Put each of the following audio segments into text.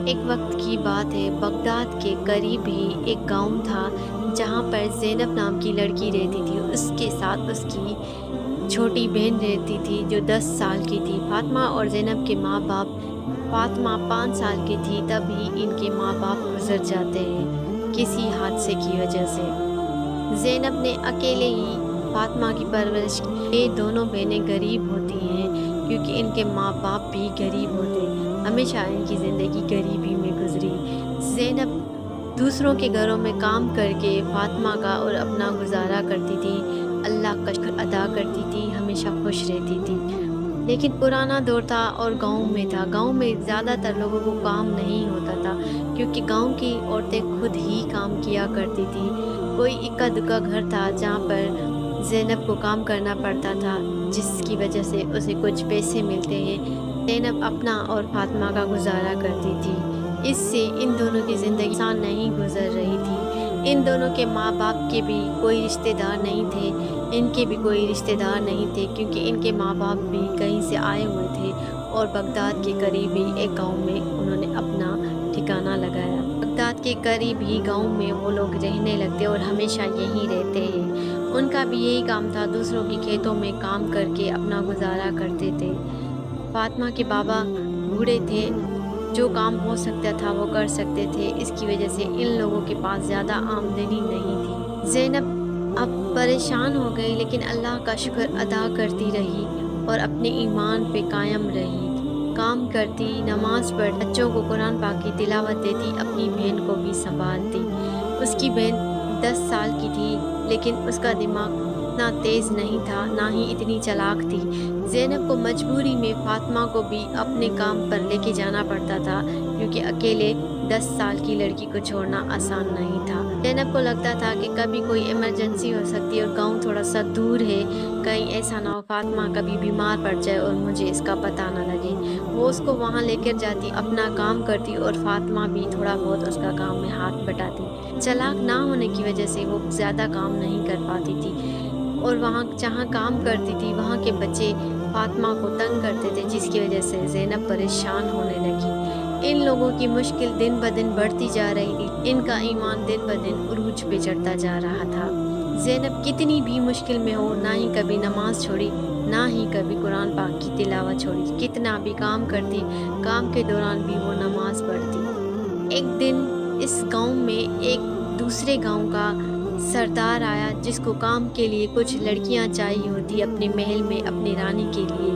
ایک وقت کی بات ہے، بغداد کے قریب ہی ایک گاؤں تھا جہاں پر زینب نام کی لڑکی رہتی تھی۔ اس کے ساتھ اس کی چھوٹی بہن رہتی تھی جو 10 سال کی تھی۔ فاطمہ اور زینب کے ماں باپ، فاطمہ 5 سال کی تھی تب ہی ان کے ماں باپ گزر جاتے ہیں کسی حادثے کی وجہ سے۔ زینب نے اکیلے ہی فاطمہ کی پرورش کی۔ یہ دونوں بہنیں غریب ہوتی ہیں کیونکہ ان کے ماں باپ بھی غریب ہوتے، ہمیشہ ان کی زندگی غریبی میں گزری۔ زینب دوسروں کے گھروں میں کام کر کے فاطمہ کا اور اپنا گزارا کرتی تھی، اللہ کا شکر ادا کرتی تھی، ہمیشہ خوش رہتی تھی۔ لیکن پرانا دور تھا اور گاؤں میں تھا۔ گاؤں میں زیادہ تر لوگوں کو کام نہیں ہوتا تھا کیونکہ گاؤں کی عورتیں خود ہی کام کیا کرتی تھی۔ کوئی اکا دکا گھر تھا جہاں پر زینب کو کام کرنا پڑتا تھا، جس کی وجہ سے اسے کچھ پیسے ملتے ہیں۔ زینب اپنا اور فاطمہ کا گزارا کرتی تھی۔ اس سے ان دونوں کی زندگی آسان نہیں گزر رہی تھی۔ ان دونوں کے ماں باپ کے بھی کوئی رشتہ دار نہیں تھے، ان کے بھی کوئی رشتہ دار نہیں تھے کیونکہ ان کے ماں باپ بھی کہیں سے آئے ہوئے تھے اور بغداد کے قریب ہی ایک گاؤں میں انہوں نے اپنا ٹھکانہ لگایا۔ بغداد کے قریب ہی گاؤں میں وہ لوگ رہنے لگتے اور ہمیشہ یہیں رہتے ہیں۔ ان کا بھی یہی کام تھا، دوسروں کے کھیتوں میں کام کر کے اپنا گزارا کرتے تھے۔ فاطمہ کے بابا بوڑھے تھے، جو کام ہو سکتا تھا وہ کر سکتے تھے، اس کی وجہ سے ان لوگوں کے پاس زیادہ آمدنی نہیں تھی۔ زینب اب پریشان ہو گئی لیکن اللہ کا شکر ادا کرتی رہی اور اپنے ایمان پہ قائم رہی۔ کام کرتی، نماز پڑھتی، بچوں کو قرآن پاک کی تلاوت دیتی، اپنی بہن کو بھی سنبھالتی۔ اس کی بہن 10 سال کی تھی لیکن اس کا دماغ اتنا تیز نہیں تھا، نہ ہی اتنی چالاک تھی۔ زینب کو مجبوری میں فاطمہ کو بھی اپنے کام پر لے کے جانا پڑتا تھا کیونکہ اکیلے 10 سال کی لڑکی کو چھوڑنا آسان نہیں تھا۔ زینب کو لگتا تھا کہ کبھی کوئی ایمرجنسی ہو سکتی ہے اور گاؤں تھوڑا سا دور ہے، کہیں ایسا نہ ہو فاطمہ کبھی بیمار پڑ جائے اور مجھے اس کا پتہ نہ لگے۔ وہ اس کو وہاں لے کر جاتی، اپنا کام کرتی اور فاطمہ بھی تھوڑا بہت اس کا کام میں ہاتھ بٹاتی۔ چالاک نہ ہونے کی وجہ سے وہ زیادہ کام نہیں کر پاتی تھی اور وہاں جہاں کام کرتی تھی وہاں کے بچے فاطمہ کو تنگ کرتے تھے، جس کی وجہ سے زینب پریشان ہونے لگی۔ ان لوگوں کی مشکل دن بدن بڑھتی جا رہی تھی، ان کا ایمان دن بدن عروج پہ چڑھتا جا رہا تھا۔ زینب کتنی بھی مشکل میں ہو، نہ ہی کبھی نماز چھوڑی، نہ ہی کبھی قرآن پاک کی تلاوت چھوڑی۔ کتنا بھی کام کرتی، کام کے دوران بھی وہ نماز پڑھتی۔ ایک دن اس گاؤں میں ایک دوسرے گاؤں کا سردار آیا جس کو کام کے لیے کچھ لڑکیاں چاہیے ہوتی اپنے محل میں اپنی رانی کے لیے۔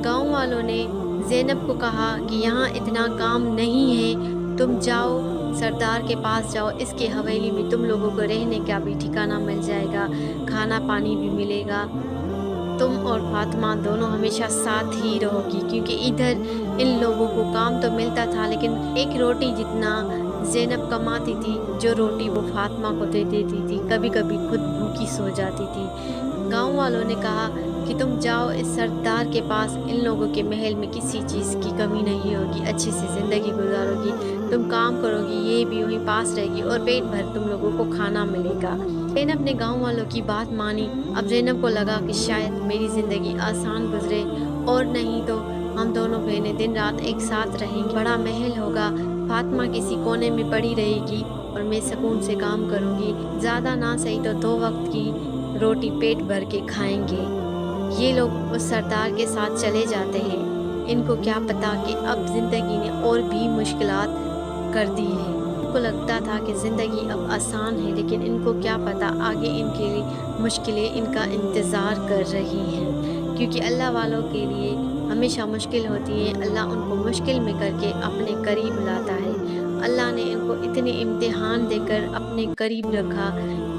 گاؤں والوں نے زینب کو کہا کہ یہاں اتنا کام نہیں ہے، تم جاؤ سردار کے پاس جاؤ، اس کے حویلی میں تم لوگوں کو رہنے کا بھی ٹھکانہ مل جائے گا، کھانا پانی بھی ملے گا، تم اور فاطمہ دونوں ہمیشہ ساتھ ہی رہو گی۔ کیونکہ ادھر ان لوگوں کو کام تو ملتا تھا لیکن ایک روٹی جتنا زینب کماتی تھی، جو روٹی وہ فاطمہ کو دے دیتی تھی، کبھی کبھی خود بھوکی سو جاتی تھی۔ گاؤں والوں نے کہا کہ تم جاؤ اس سردار کے پاس، ان لوگوں کے محل میں کسی چیز کی کمی نہیں ہوگی، اچھے سے زندگی گزارو گی، تم کام کرو گی، یہ بھی وہیں پاس رہے گی اور پیٹ بھر تم لوگوں کو کھانا ملے گا۔ زینب نے گاؤں والوں کی بات مانی۔ اب زینب کو لگا کہ شاید میری زندگی آسان گزرے اور نہیں تو ہم دونوں بہنیں دن رات ایک ساتھ رہیں گی، بڑا محل ہوگا، فاطمہ کسی کونے میں پڑی رہے گی اور میں سکون سے کام کروں گی، زیادہ نہ صحیح تو 2 وقت کی روٹی پیٹ بھر کے کھائیں گے۔ یہ لوگ اس سردار کے ساتھ چلے جاتے ہیں، ان کو کیا پتا کہ اب زندگی نے اور بھی مشکلات کر دی ہے۔ ان کو لگتا تھا کہ زندگی اب آسان ہے لیکن ان کو کیا پتا آگے ان کے لیے مشکلیں ان کا انتظار کر رہی ہیں، کیونکہ اللہ والوں کے لیے ہمیشہ مشکل ہوتی ہے، اللہ ان کو مشکل میں کر کے اپنے قریب لاتا ہے۔ اللہ نے ان کو اتنے امتحان دے کر اپنے قریب رکھا،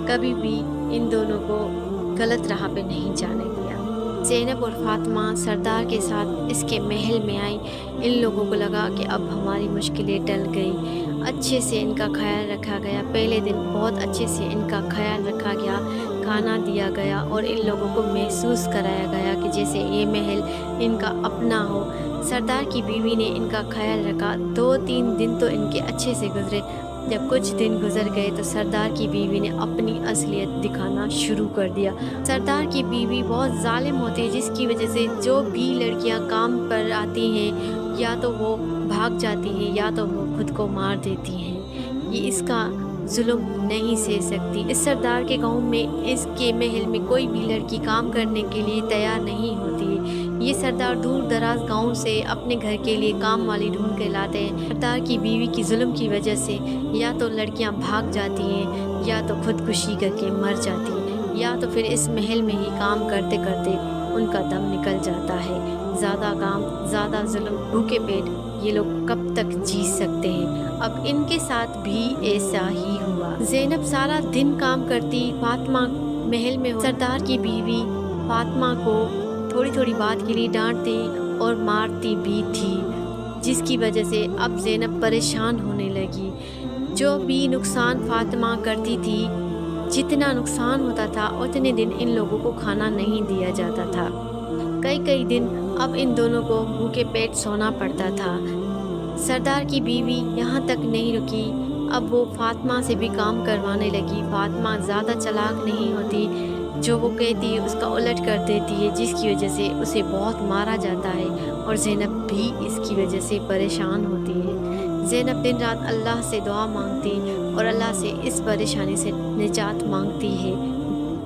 کبھی بھی ان دونوں کو غلط راہ پہ نہیں جانے دیا۔ زینب اور فاطمہ سردار کے ساتھ اس کے محل میں آئی۔ ان لوگوں کو لگا کہ اب ہماری مشکلیں ٹل گئی، اچھے سے ان کا خیال رکھا گیا۔ پہلے دن بہت اچھے سے ان کا خیال رکھا گیا، کھانا دیا گیا اور ان لوگوں کو محسوس کرایا گیا کہ جیسے یہ محل ان کا اپنا ہو۔ سردار کی بیوی نے ان کا خیال رکھا۔ 2-3 دن تو ان کے اچھے سے گزرے۔ جب کچھ دن گزر گئے تو سردار کی بیوی نے اپنی اصلیت دکھانا شروع کر دیا۔ سردار کی بیوی بہت ظالم ہوتی ہے، جس کی وجہ سے جو بھی لڑکیاں کام پر آتی ہیں یا تو وہ بھاگ جاتی ہیں یا تو وہ خود کو مار دیتی ہیں۔ یہ اس کا ظلم نہیں سہ سکتی۔ اس سردار کے گاؤں میں، اس کے محل میں کوئی بھی لڑکی کام کرنے کے لیے تیار نہیں ہوتی ہے۔ یہ سردار دور دراز گاؤں سے اپنے گھر کے لیے کام والی ڈھونڈ کے لاتے ہیں۔ سردار کی بیوی کی ظلم کی وجہ سے یا تو لڑکیاں بھاگ جاتی ہیں یا تو خودکشی کر کے مر جاتی ہیں، یا تو پھر اس محل میں ہی کام کرتے کرتے ان کا دم نکل جاتا ہے۔ زیادہ کام، زیادہ ظلم، بھوکے پیٹ یہ لوگ کب تک جی سکتے ہیں؟ اب ان کے ساتھ بھی ایسا ہی ہوا۔ زینب سارا دن کام کرتی، فاطمہ محل میں سردار کی بیوی فاطمہ کو تھوڑی تھوڑی بات کے لیے ڈانٹتی اور مارتی بھی تھی، جس کی وجہ سے اب زینب پریشان ہونے لگی۔ جو بھی نقصان فاطمہ کرتی تھی، جتنا نقصان ہوتا تھا اتنے دن ان لوگوں کو کھانا نہیں دیا جاتا تھا۔ کئی دن اب ان دونوں کو بھوکے پیٹ سونا پڑتا تھا۔ سردار کی بیوی یہاں تک نہیں رکی، اب وہ فاطمہ سے بھی کام کروانے لگی۔ فاطمہ زیادہ چالاک نہیں ہوتی، جو وہ کہتی ہے اس کا الٹ کر دیتی ہے، جس کی وجہ سے اسے بہت مارا جاتا ہے اور زینب بھی اس کی وجہ سے پریشان ہوتی ہے۔ زینب دن رات اللہ سے دعا مانگتی اور اللہ سے اس پریشانی سے نجات مانگتی ہے۔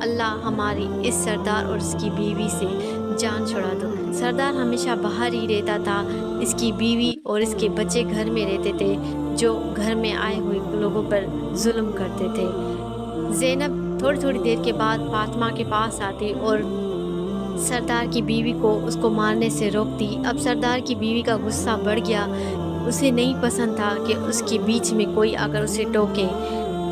اللہ ہماری اس سردار اور اس کی بیوی سے جان چھڑا دو۔ سردار ہمیشہ باہر ہی رہتا تھا، اس کی بیوی اور اس کے بچے گھر میں رہتے تھے، جو گھر میں آئے ہوئے لوگوں پر ظلم کرتے تھے۔ زینب تھوڑی دیر کے بعد فاطمہ کے پاس آتی اور سردار کی بیوی کو اس کو مارنے سے روکتی۔ اب سردار کی بیوی کا غصہ بڑھ گیا، اسے نہیں پسند تھا کہ اس کے بیچ میں کوئی آ کر اسے ٹوکے۔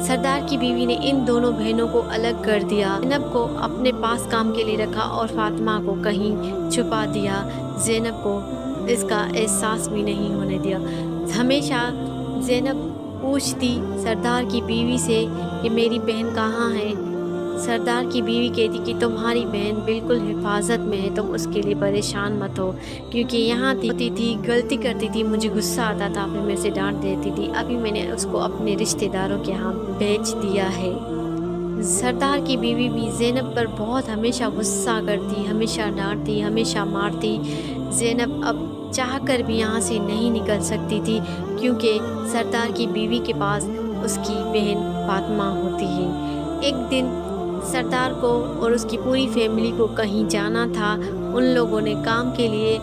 سردار کی بیوی نے ان دونوں بہنوں کو الگ کر دیا، زینب کو اپنے پاس کام کے لیے رکھا اور فاطمہ کو کہیں چھپا دیا۔ زینب کو اس کا احساس بھی نہیں ہونے دیا۔ ہمیشہ زینب پوچھتی سردار کی بیوی سے کہ میری بہن کہاں ہے؟ سردار کی بیوی کہتی کہ تمہاری بہن بالکل حفاظت میں ہے، تم اس کے لیے پریشان مت ہو، کیونکہ یہاں ہوتی تھی، غلطی کرتی تھی، مجھے غصہ آتا تھا، پھر میں اسے ڈانٹ دیتی تھی، ابھی میں نے اس کو اپنے رشتہ داروں کے ہاں بھیج دیا ہے۔ سردار کی بیوی بھی زینب پر بہت ہمیشہ غصہ کرتی، ہمیشہ ڈانٹتی، ہمیشہ مارتی۔ زینب اب چاہ کر بھی یہاں سے نہیں نکل سکتی تھی، کیونکہ سردار کی بیوی کے پاس اس کی بہن فاطمہ ہوتی ہے۔ ایک دن سردار کو اور اس کی پوری فیملی کو کہیں جانا تھا۔ ان لوگوں نے کام کے لیے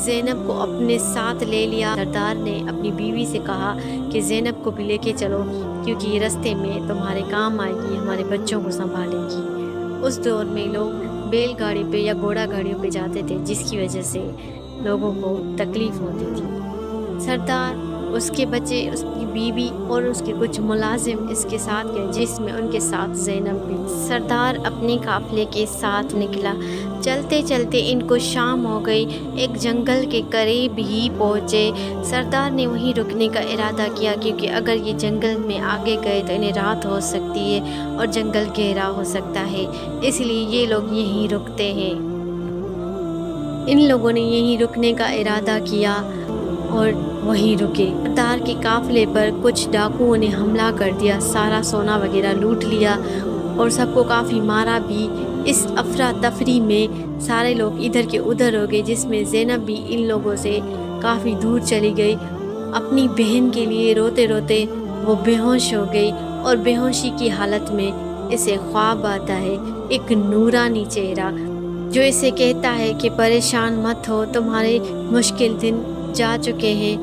زینب کو اپنے ساتھ لے لیا۔ سردار نے اپنی بیوی سے کہا کہ زینب کو بھی لے کے چلو، کیونکہ یہ رستے میں تمہارے کام آئے گی، ہمارے بچوں کو سنبھالے گی۔ اس دور میں لوگ بیل گاڑی پہ یا گھوڑا گاڑیوں پہ جاتے تھے، جس کی وجہ سے لوگوں کو تکلیف ہوتی تھی۔ سردار، اس کے بچے، اس کی بیوی اور اس کے کچھ ملازم اس کے ساتھ گئے، جس میں ان کے ساتھ زینب بھی۔ سردار اپنے قافلے کے ساتھ نکلا۔ چلتے چلتے ان کو شام ہو گئی، ایک جنگل کے قریب ہی پہنچے۔ سردار نے وہیں رکنے کا ارادہ کیا، کیونکہ اگر یہ جنگل میں آگے گئے تو انہیں رات ہو سکتی ہے اور جنگل گہرا ہو سکتا ہے، اس لیے یہ لوگ یہیں رکتے ہیں۔ ان لوگوں نے یہیں رکنے کا ارادہ کیا اور وہیں رکے۔ سردار کے قافلے پر کچھ ڈاکوؤں نے حملہ کر دیا، سارا سونا وغیرہ لوٹ لیا اور سب کو کافی مارا بھی۔ اس افراتفری میں سارے لوگ ادھر کے ادھر ہو گئے، جس میں زینب بھی ان لوگوں سے کافی دور چلی گئی۔ اپنی بہن کے لیے روتے روتے وہ بے ہوش ہو گئی اور بے ہوشی کی حالت میں اسے خواب آتا ہے، ایک نورانی چہرہ جو اسے کہتا ہے کہ پریشان مت ہو، تمہارے مشکل دن جا چکے ہیں،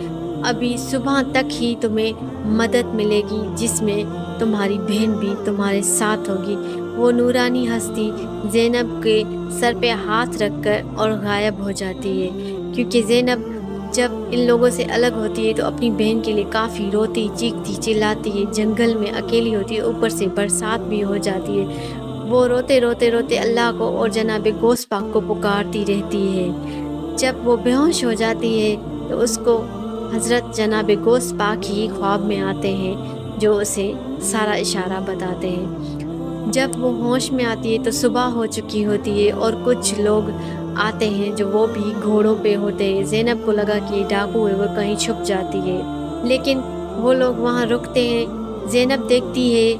ابھی صبح تک ہی تمہیں مدد ملے گی، جس میں تمہاری بہن بھی تمہارے ساتھ ہوگی۔ وہ نورانی ہستی زینب کے سر پہ ہاتھ رکھ کر اور غائب ہو جاتی ہے، کیونکہ زینب جب ان لوگوں سے الگ ہوتی ہے تو اپنی بہن کے لیے کافی روتی، چیختی، چلاتی ہے، جنگل میں اکیلی ہوتی ہے، اوپر سے برسات بھی ہو جاتی ہے۔ وہ روتے روتے اللہ کو اور جناب غوث پاک کو پکارتی رہتی ہے۔ جب وہ بے ہوش ہو جاتی ہے تو اس کو حضرت جناب غوث پاک ہی خواب میں آتے ہیں، جو اسے سارا اشارہ بتاتے ہیں۔ جب وہ ہوش میں آتی ہے تو صبح ہو چکی ہوتی ہے اور کچھ لوگ آتے ہیں جو وہ بھی گھوڑوں پہ ہوتے ہیں۔ زینب کو لگا کہ یہ ڈاکو ہے، وہ کہیں چھپ جاتی ہے، لیکن وہ لوگ وہاں رکتے ہیں زینب دیکھتی ہے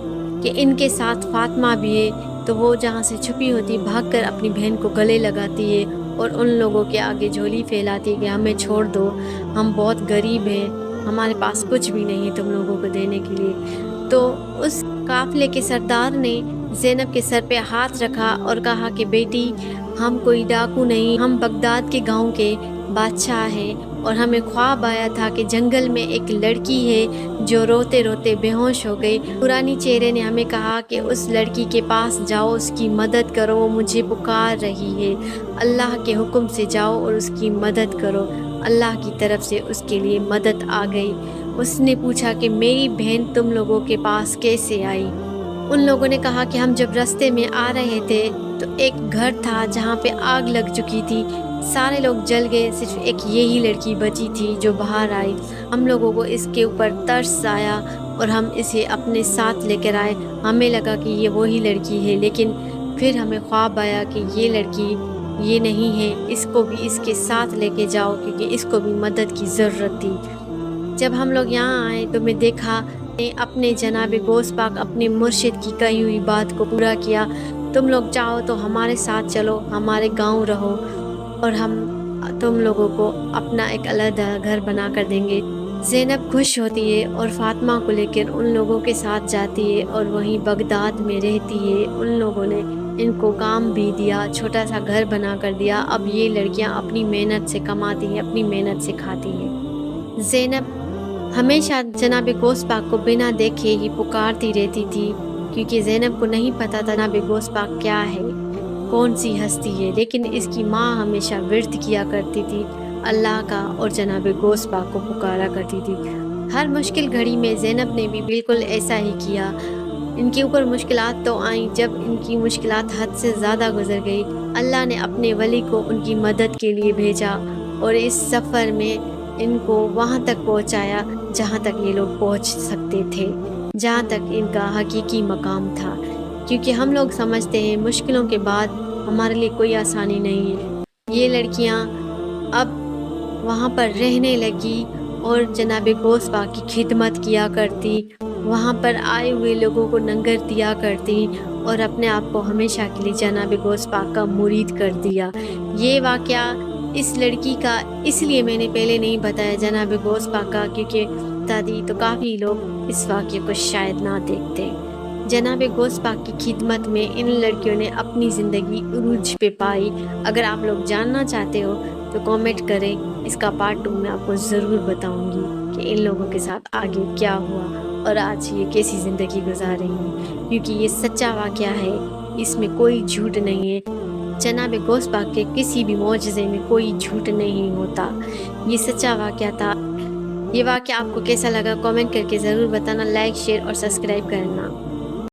کہ ان کے ساتھ فاطمہ بھی ہے تو وہ جہاں سے چھپی ہوتی بھاگ کر اپنی بہن کو گلے لگاتی ہے اور ان لوگوں کے آگے جھولی پھیلاتی ہے کہ ہمیں چھوڑ دو، ہم بہت غریب ہیں، ہمارے پاس کچھ بھی نہیں ہے تم لوگوں کو دینے کے لیے۔ تو اس قافلے کے سردار نے زینب کے سر پہ ہاتھ رکھا اور کہا کہ بیٹی، ہم کوئی ڈاکو نہیں، ہم بغداد کے گاؤں کے بادشاہ ہیں، اور ہمیں خواب آیا تھا کہ جنگل میں ایک لڑکی ہے جو روتے روتے بے ہوش ہو گئی۔ نورانی چہرے نے ہمیں کہا کہ اس لڑکی کے پاس جاؤ، اس کی مدد کرو، وہ مجھے پکار رہی ہے، اللہ کے حکم سے جاؤ اور اس کی مدد کرو۔ اللہ کی طرف سے اس کے لیے مدد آ گئی۔ اس نے پوچھا کہ میری بہن تم لوگوں کے پاس کیسے آئی؟ ان لوگوں نے کہا کہ ہم جب راستے میں آ رہے تھے تو ایک گھر تھا جہاں پہ آگ لگ چکی تھی، سارے لوگ جل گئے، صرف ایک یہی لڑکی بچی تھی جو باہر آئی۔ ہم لوگوں کو اس کے اوپر ترس آیا اور ہم اسے اپنے ساتھ لے کر آئے۔ ہمیں لگا کہ یہ وہی لڑکی ہے، لیکن پھر ہمیں خواب آیا کہ یہ لڑکی یہ نہیں ہے، اس کو بھی اس کے ساتھ لے کے جاؤ کیونکہ اس کو بھی مدد کی ضرورت تھی۔ جب ہم لوگ یہاں آئے تو میں دیکھا کہ اپنے جناب غوث پاک اپنے مرشد کی کہی ہوئی بات کو پورا کیا۔ تم لوگ چاہو تو ہمارے ساتھ چلو، ہمارے گاؤں رہو، اور ہم تم لوگوں کو اپنا ایک علیحدہ گھر بنا کر دیں گے۔ زینب خوش ہوتی ہے اور فاطمہ کو لے کر ان لوگوں کے ساتھ جاتی ہے اور وہیں بغداد میں رہتی ہے۔ ان لوگوں نے ان کو کام بھی دیا، چھوٹا سا گھر بنا کر دیا۔ اب یہ لڑکیاں اپنی محنت سے کماتی ہیں، اپنی محنت سے کھاتی ہیں۔ زینب ہمیشہ جناب غوث پاک کو بنا دیکھے ہی پکارتی رہتی تھی، کیونکہ زینب کو نہیں پتا تھا جناب غوث پاک کیا ہے، کون سی ہستی ہے، لیکن اس کی ماں ہمیشہ ورد کیا کرتی تھی اللہ کا اور جناب غوث پاک کو پکارا کرتی تھی۔ ہر مشکل گھڑی میں زینب نے بھی بالکل ایسا ہی کیا۔ ان کے اوپر مشکلات تو آئیں، جب ان کی مشکلات حد سے زیادہ گزر گئی، اللہ نے اپنے ولی کو ان کی مدد کے لیے بھیجا اور اس سفر میں ان کو وہاں تک پہنچایا جہاں تک یہ لوگ پہنچ سکتے تھے، جہاں تک ان کا حقیقی مقام تھا۔ کیونکہ ہم لوگ سمجھتے ہیں مشکلوں کے بعد ہمارے لیے کوئی آسانی نہیں ہے۔ یہ لڑکیاں اب وہاں پر رہنے لگی اور جناب غوث پاک کی خدمت کیا کرتی، وہاں پر آئے ہوئے لوگوں کو لنگر دیا کرتی اور اپنے آپ کو ہمیشہ کے لیے جناب غوث پاک کا مرید کر دیا۔ یہ واقعہ اس لڑکی کا اس لیے میں نے پہلے نہیں بتایا جناب غوث پاک کا، کیونکہ دادی تو کافی لوگ اس واقعے کو شاید نہ دیکھتے۔ جناب غوث پاک کی خدمت میں ان لڑکیوں نے اپنی زندگی عروج پہ پائی۔ اگر آپ لوگ جاننا چاہتے ہو تو کامنٹ کریں، اس کا پارٹ 2 میں آپ کو ضرور بتاؤں گی کہ ان لوگوں کے ساتھ آگے کیا ہوا اور آج یہ کیسی زندگی گزار رہی ہیں، کیونکہ یہ سچا واقعہ ہے، اس میں کوئی جھوٹ نہیں ہے۔ جناب غوث پاک کے کسی بھی معجزے میں کوئی جھوٹ نہیں ہوتا، یہ سچا واقعہ تھا۔ یہ واقعہ آپ کو کیسا لگا کامنٹ کر کے ضرور بتانا، لائک، شیئر اور سبسکرائب کرنا۔